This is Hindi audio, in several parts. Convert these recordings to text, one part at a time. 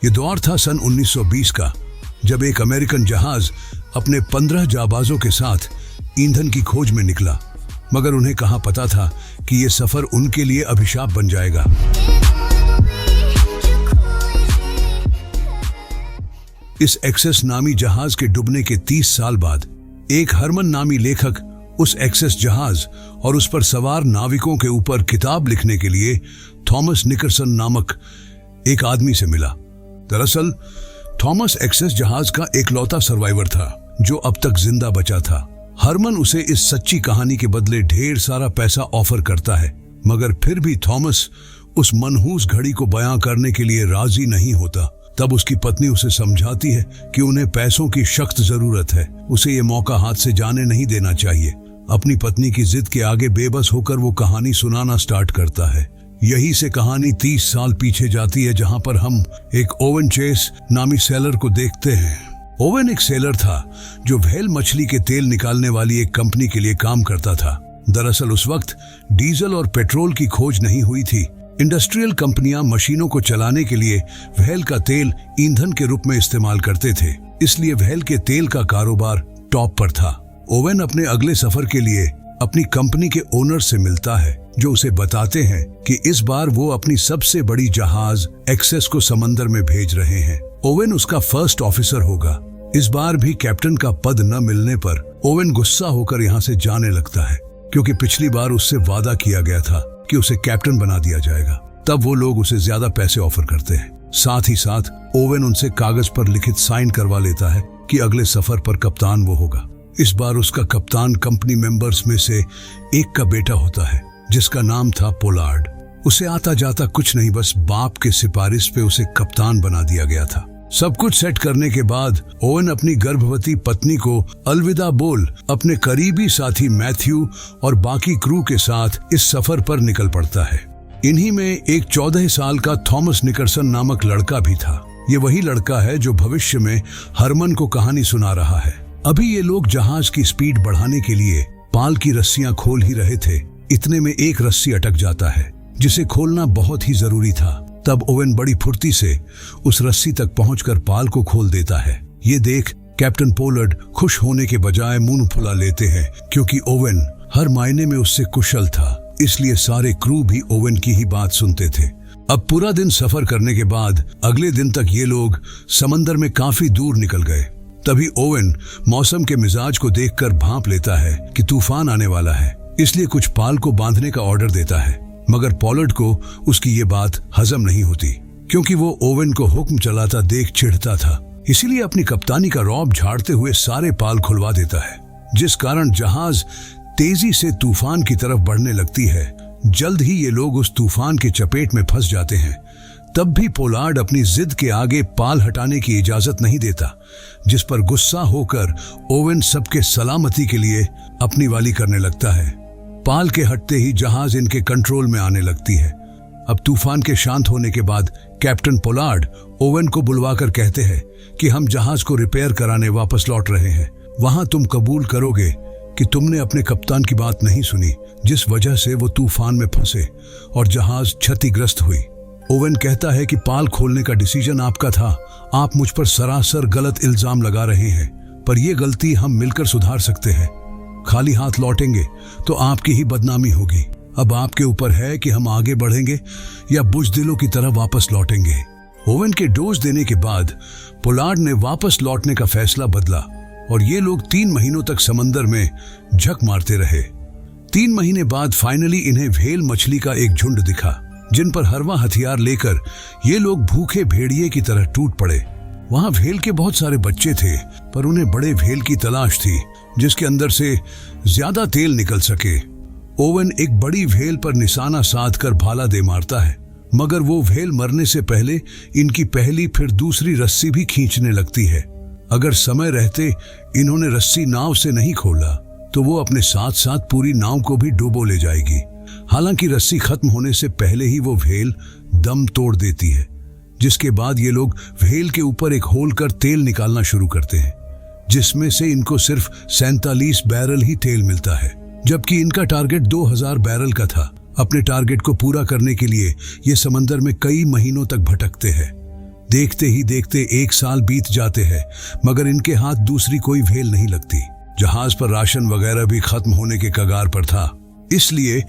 ये दौर था सन 1920 का, जब एक अमेरिकन जहाज अपने 15 जाबाजों के साथ ईंधन की खोज में निकला, मगर उन्हें कहाँ पता था कि ये सफर उनके लिए अभिशाप बन जाएगा। इस एक्सेस नामी जहाज के डूबने के 30 साल बाद एक हरमन नामी लेखक उस एक्सेस जहाज और उस पर सवार नाविकों के ऊपर किताब लिखने के लिए थॉमस निकरसन नामक एक आदमी से मिला। दरअसल थॉमस एक्सेस जहाज का एकलौता सर्वाइवर था जो अब तक जिंदा बचा था। हरमन उसे इस सच्ची कहानी के बदले ढेर सारा पैसा ऑफर करता है, मगर फिर भी थॉमस उस मनहूस घड़ी को बयां करने के लिए राजी नहीं होता। तब उसकी पत्नी उसे समझाती है कि उन्हें पैसों की सख्त जरूरत है, उसे ये मौका हाथ से जाने नहीं देना चाहिए। अपनी पत्नी की जिद के आगे बेबस होकर वो कहानी सुनाना स्टार्ट करता है। यही से कहानी 30 साल पीछे जाती है, जहां पर हम एक ओवन चेस नामी सेलर को देखते हैं। ओवन एक सेलर था जो व्हेल मछली के तेल निकालने वाली एक कंपनी के लिए काम करता था। दरअसल उस वक्त डीजल और पेट्रोल की खोज नहीं हुई थी। इंडस्ट्रियल कंपनियां मशीनों को चलाने के लिए व्हेल का तेल ईंधन के रूप में इस्तेमाल करते थे, इसलिए व्हेल के तेल का कारोबार टॉप पर था। ओवन अपने अगले सफर के लिए अपनी कंपनी के ओनर से मिलता है, जो उसे बताते हैं कि इस बार वो अपनी सबसे बड़ी जहाज एक्सेस को समंदर में भेज रहे हैं। ओवन उसका फर्स्ट ऑफिसर होगा। इस बार भी कैप्टन का पद न मिलने पर ओवन गुस्सा होकर यहाँ से जाने लगता है, क्योंकि पिछली बार उससे वादा किया गया था कि उसे कैप्टन बना दिया जाएगा। तब वो लोग उसे ज्यादा पैसे ऑफर करते हैं। साथ ही साथ ओवन उनसे कागज पर लिखित साइन करवा लेता है कि अगले सफर पर कप्तान वो होगा। इस बार उसका कप्तान कंपनी मेंबर्स में से एक का बेटा होता है, जिसका नाम था पोलार्ड। उसे आता जाता कुछ नहीं, बस बाप के सिफारिश पे उसे कप्तान बना दिया गया था। सब कुछ सेट करने के बाद ओवन अपनी गर्भवती पत्नी को अलविदा बोल अपने करीबी साथी मैथ्यू और बाकी क्रू के साथ इस सफर पर निकल पड़ता है। इन्हीं में एक 14 साल का थॉमस निकरसन नामक लड़का भी था। ये वही लड़का है जो भविष्य में हरमन को कहानी सुना रहा है। अभी ये लोग जहाज की स्पीड बढ़ाने के लिए पाल की रस्सियां खोल ही रहे थे। इतने में एक रस्सी अटक जाता है, जिसे खोलना बहुत ही जरूरी था। तब ओवन बड़ी फुर्ती से उस रस्सी तक पहुंचकर पाल को खोल देता है। ये देख कैप्टन पोलार्ड खुश होने के बजाय मुंह फुला लेते हैं, क्योंकि ओवन हर मायने में उससे कुशल था। इसलिए सारे क्रू भी ओवन की ही बात सुनते थे। अब पूरा दिन सफर करने के बाद अगले दिन तक ये लोग समंदर में काफी दूर निकल गए। तभी ओवन मौसम के मिजाज को देखकर भांप लेता है कि तूफान आने वाला है, इसलिए कुछ पाल को बांधने का ऑर्डर देता है। मगर पोलार्ड को उसकी ये बात हजम नहीं होती, क्योंकि वो ओवन को हुक्म चलाता देख चिढ़ता था। इसीलिए अपनी कप्तानी का रौब झाड़ते हुए सारे पाल खुलवा देता है, जिस कारण जहाज तेजी से तूफान की तरफ बढ़ने लगती है। जल्द ही ये लोग उस तूफान के चपेट में फंस जाते हैं। तब भी पोलार्ड अपनी जिद के आगे पाल हटाने की इजाजत नहीं देता, जिस पर गुस्सा होकर ओवन सबके सलामती के लिए अपनी वाली करने लगता है। पाल के हटते ही जहाज इनके कंट्रोल में आने लगती है। अब तूफान के शांत होने के बाद कैप्टन पोलार्ड ओवन को बुलवाकर कहते हैं कि हम जहाज को रिपेयर कराने वापस लौट रहे हैं। वहां तुम कबूल करोगे कि तुमने अपने कप्तान की बात नहीं सुनी, जिस वजह से वो तूफान में फंसे और जहाज क्षतिग्रस्त हुई। ओवन कहता है कि पाल खोलने का डिसीजन आपका था। आप मुझ पर सरासर गलत इल्जाम लगा रहे हैं, पर यह गलती हम मिलकर सुधार सकते हैं। खाली हाथ लौटेंगे तो आपकी ही बदनामी होगी। अब आपके ऊपर है कि हम आगे बढ़ेंगे या बुज़दिलों की तरह वापस लौटेंगे। ओवन के डोज देने के बाद पोलार्ड ने वापस लौटने का फैसला बदला और ये लोग 3 महीनों तक समंदर में झक मारते रहे। 3 महीने बाद फाइनली इन्हें व्हेल मछली का एक झुंड दिखा, जिन पर हरवा हथियार लेकर ये लोग भूखे भेड़िए की तरह टूट पड़े। वहां व्हेल के बहुत सारे बच्चे थे, पर उन्हें बड़े व्हेल की तलाश थी जिसके अंदर से ज्यादा तेल निकल सके। ओवन एक बड़ी व्हेल पर निशाना साध कर भाला दे मारता है, मगर वो व्हेल मरने से पहले इनकी पहली फिर दूसरी रस्सी भी खींचने लगती है। अगर समय रहते इन्होंने रस्सी नाव से नहीं खोला तो वो अपने साथ साथ पूरी नाव को भी डुबो ले जाएगी। हालांकि रस्सी खत्म होने से पहले ही वो व्हेल दम तोड़ देती है, जिसके बाद ये लोग व्हेल के ऊपर एक होल कर तेल निकालना शुरू करते हैं, जिसमें से इनको सिर्फ 47 बैरल ही तेल मिलता है, जबकि इनका टारगेट 2000 बैरल का था। अपने टारगेट को पूरा करने के लिए ये समंदर में कई महीनों तक भटकते हैं। देखते ही देखते 1 साल बीत जाते हैं, मगर इनके हाथ दूसरी कोई भेल नहीं लगती। जहाज पर राशन वगैरह भी खत्म होने के कगार पर था, इसलिए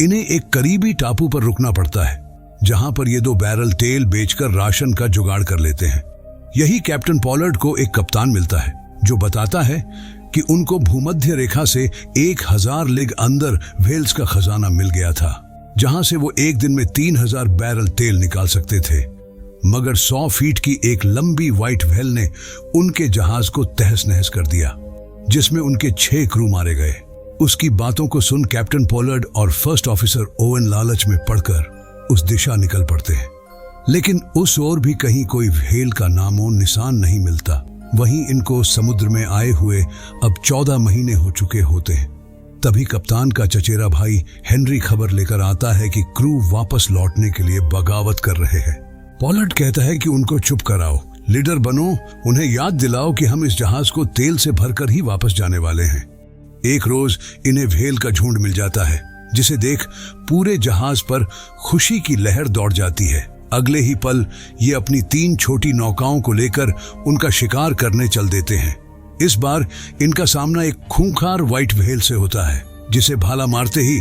इन्हें एक करीबी टापू पर रुकना पड़ता है, जहां पर ये 2 बैरल तेल बेचकर राशन का जुगाड़ कर लेते हैं। यही कैप्टन पॉलार्ड को एक कप्तान मिलता है जो बताता है कि उनको भूमध्य रेखा से 1000 लीग अंदर व्हेल्स का खजाना मिल गया था, जहां से वो एक दिन में 3000 बैरल तेल निकाल सकते थे। मगर 100 फीट की एक लंबी व्हाइट व्हेल ने उनके जहाज को तहस नहस कर दिया, जिसमें उनके 6 क्रू मारे गए। उसकी बातों को सुन कैप्टन पॉलार्ड और फर्स्ट ऑफिसर ओवन लालच में पड़कर उस दिशा निकल पड़ते हैं, लेकिन उस ओर भी कहीं कोई व्हेल का नामो निशान नहीं मिलता। वहीं इनको समुद्र में आए हुए अब 14 महीने हो चुके होते हैं। तभी कप्तान का चचेरा भाई हेनरी खबर लेकर आता है कि क्रू वापस लौटने के लिए बगावत कर रहे हैं। पॉलार्ड कहता है कि उनको चुप कराओ, लीडर बनो, उन्हें याद दिलाओ कि हम इस जहाज को तेल से भरकर ही वापस जाने वाले हैं। एक रोज इन्हें व्हेल का झुंड मिल जाता है, जिसे देख पूरे जहाज पर खुशी की लहर दौड़ जाती है। अगले ही पल ये अपनी 3 छोटी नौकाओं को लेकर उनका शिकार करने चल देते हैं। इस बार इनका सामना एक खूंखार व्हाइट व्हेल से होता है, जिसे भाला मारते ही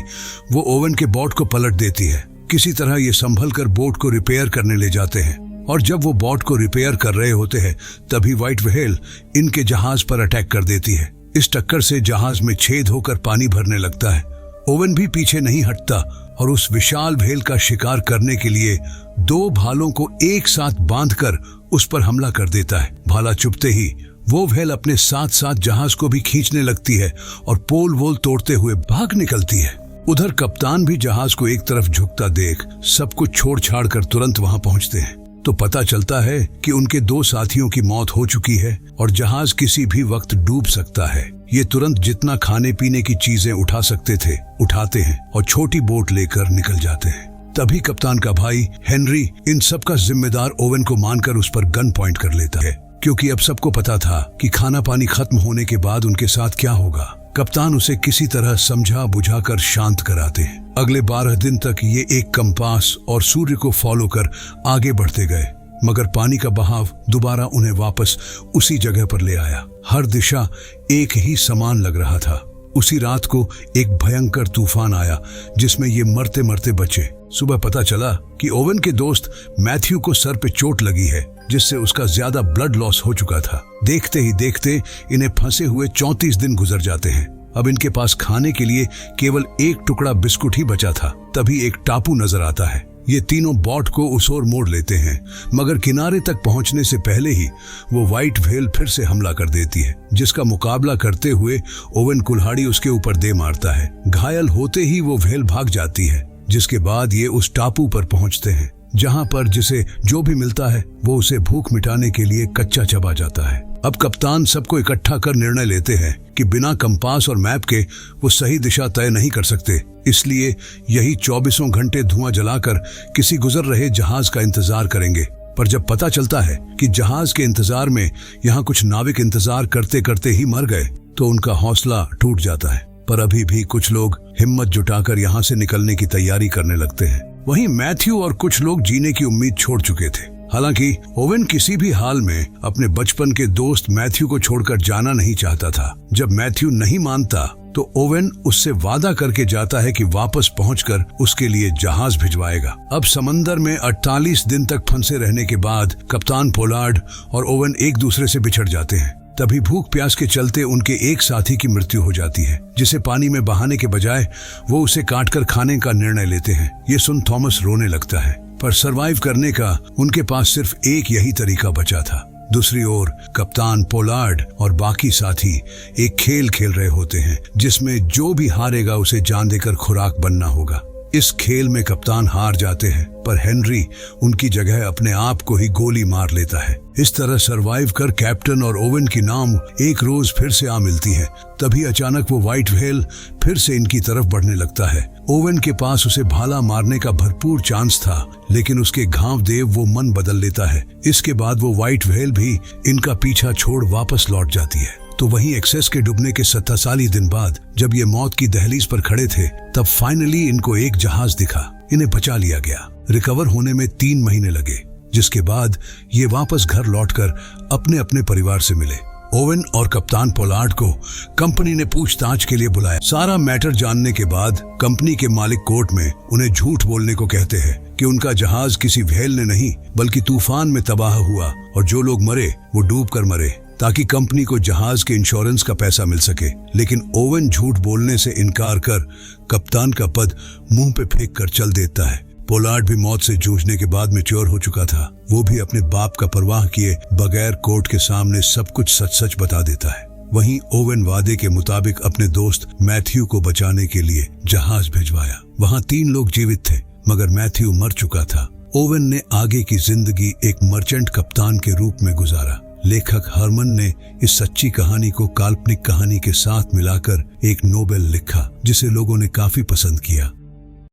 वो ओवन के बोट को पलट देती है। किसी तरह ये संभल कर बोट को रिपेयर करने ले जाते हैं, और जब वो बोट को रिपेयर कर रहे होते हैं तभी व्हाइट व्हेल इनके जहाज पर अटैक कर देती है। इस टक्कर से जहाज में छेद होकर पानी भरने लगता है। ओवन भी पीछे नहीं हटता और उस विशाल व्हेल का शिकार करने के लिए 2 भालों को एक साथ बांधकर उस पर हमला कर देता है। भाला चुभते ही वो व्हेल अपने साथ साथ जहाज को भी खींचने लगती है और पोल वोल तोड़ते हुए भाग निकलती है। उधर कप्तान भी जहाज को एक तरफ झुकता देख सब कुछ छोड़ छाड़ कर तुरंत वहां पहुंचते हैं, तो पता चलता है कि उनके 2 साथियों की मौत हो चुकी है और जहाज किसी भी वक्त डूब सकता है। ये तुरंत जितना खाने पीने की चीजें उठा सकते थे उठाते हैं और छोटी बोट लेकर निकल जाते हैं। तभी कप्तान का भाई हेनरी इन सब का जिम्मेदार ओवन को मानकर उस पर गन पॉइंट कर लेता है, क्योंकि अब सबको पता था कि खाना पानी खत्म होने के बाद उनके साथ क्या होगा। कप्तान उसे किसी तरह समझा बुझाकर शांत कराते हैं। अगले 12 दिन तक ये एक कंपास और सूर्य को फॉलो कर आगे बढ़ते गए, मगर पानी का बहाव दोबारा उन्हें वापस उसी जगह पर ले आया। हर दिशा एक ही समान लग रहा था। उसी रात को एक भयंकर तूफान आया, जिसमें ये मरते मरते बचे। सुबह पता चला कि ओवन के दोस्त मैथ्यू को सर पे चोट लगी है, जिससे उसका ज्यादा ब्लड लॉस हो चुका था। देखते ही देखते इन्हें फंसे हुए 34 दिन गुजर जाते हैं। अब इनके पास खाने के लिए केवल एक टुकड़ा बिस्कुट ही बचा था। तभी एक टापू नजर आता है। ये तीनों बोट को उस ओर मोड़ लेते हैं, मगर किनारे तक पहुंचने से पहले ही वो व्हाइट व्हेल फिर से हमला कर देती है, जिसका मुकाबला करते हुए ओवन कुल्हाड़ी उसके ऊपर दे मारता है। घायल होते ही वो व्हेल भाग जाती है, जिसके बाद ये उस टापू पर पहुंचते हैं, जहां पर जिसे जो भी मिलता है वो उसे भूख मिटाने के लिए कच्चा चबा जाता है। अब कप्तान सबको इकट्ठा कर निर्णय लेते हैं कि बिना कंपास और मैप के वो सही दिशा तय नहीं कर सकते, इसलिए यही 24 घंटे धुआं जलाकर किसी गुजर रहे जहाज का इंतजार करेंगे। पर जब पता चलता है कि जहाज के इंतजार में यहाँ कुछ नाविक इंतजार करते करते ही मर गए, तो उनका हौसला टूट जाता है। पर अभी भी कुछ लोग हिम्मत जुटाकर यहाँ से निकलने की तैयारी करने लगते हैं। वहीं मैथ्यू और कुछ लोग जीने की उम्मीद छोड़ चुके थे। हालांकि ओवन किसी भी हाल में अपने बचपन के दोस्त मैथ्यू को छोड़कर जाना नहीं चाहता था। जब मैथ्यू नहीं मानता तो ओवन उससे वादा करके जाता है कि वापस पहुंचकर उसके लिए जहाज भिजवाएगा। अब समंदर में 48 दिन तक फंसे रहने के बाद कप्तान पोलार्ड और ओवन एक दूसरे से बिछड़ जाते हैं। तभी भूख प्यास के चलते उनके एक साथी की मृत्यु हो जाती है, जिसे पानी में बहाने के बजाय वो उसे काटकर खाने का निर्णय लेते हैं। ये सुन थॉमस रोने लगता है, पर सरवाइव करने का उनके पास सिर्फ एक यही तरीका बचा था। दूसरी ओर कप्तान पोलार्ड और बाकी साथी एक खेल खेल रहे होते हैं, जिसमें जो भी हारेगा उसे जान देकर खुराक बनना होगा। इस खेल में कप्तान हार जाते हैं, पर हेनरी उनकी जगह अपने आप को ही गोली मार लेता है। इस तरह सरवाइव कर कैप्टन और ओवन की नाम एक रोज फिर से आ मिलती है। तभी अचानक वो व्हाइट व्हेल फिर से इनकी तरफ बढ़ने लगता है। ओवन के पास उसे भाला मारने का भरपूर चांस था, लेकिन उसके घाव देव वो मन बदल लेता है। इसके बाद वो व्हाइट व्हेल भी इनका पीछा छोड़ वापस लौट जाती है। तो वहीं एक्सेस के डूबने के 27 दिन बाद जब ये मौत की दहलीज पर खड़े थे, तब फाइनली इनको एक जहाज दिखा। इन्हें बचा लिया गया। रिकवर होने में 3 महीने लगे। जिसके बाद ये वापस घर लौटकर अपने अपने परिवार से मिले। ओवेन और कप्तान पोलार्ड को कंपनी ने पूछताछ के लिए बुलाया। सारा मैटर जानने के बाद कंपनी के मालिक कोर्ट में उन्हें झूठ बोलने को कहते हैं कि उनका जहाज किसी व्हेल ने नहीं बल्कि तूफान में तबाह हुआ और जो लोग मरे वो डूब कर मरे, ताकि कंपनी को जहाज के इंश्योरेंस का पैसा मिल सके। लेकिन ओवेन झूठ बोलने से इनकार कर कप्तान का पद मुंह पे फेंक कर चल देता है। पोलार्ड भी मौत से जूझने के बाद मैच्योर हो चुका था। वो भी अपने बाप का परवाह किए बगैर कोर्ट के सामने सब कुछ सच सच बता देता है। वहीं ओवेन वादे के मुताबिक अपने दोस्त मैथ्यू को बचाने के लिए जहाज भिजवाया। वहां 3 लोग जीवित थे मगर मैथ्यू मर चुका था। ओवेन ने आगे की जिंदगी एक मर्चेंट कप्तान के रूप में गुजारा। लेखक हरमन ने इस सच्ची कहानी को काल्पनिक कहानी के साथ मिलाकर एक नोवेल लिखा जिसे लोगों ने काफी पसंद किया।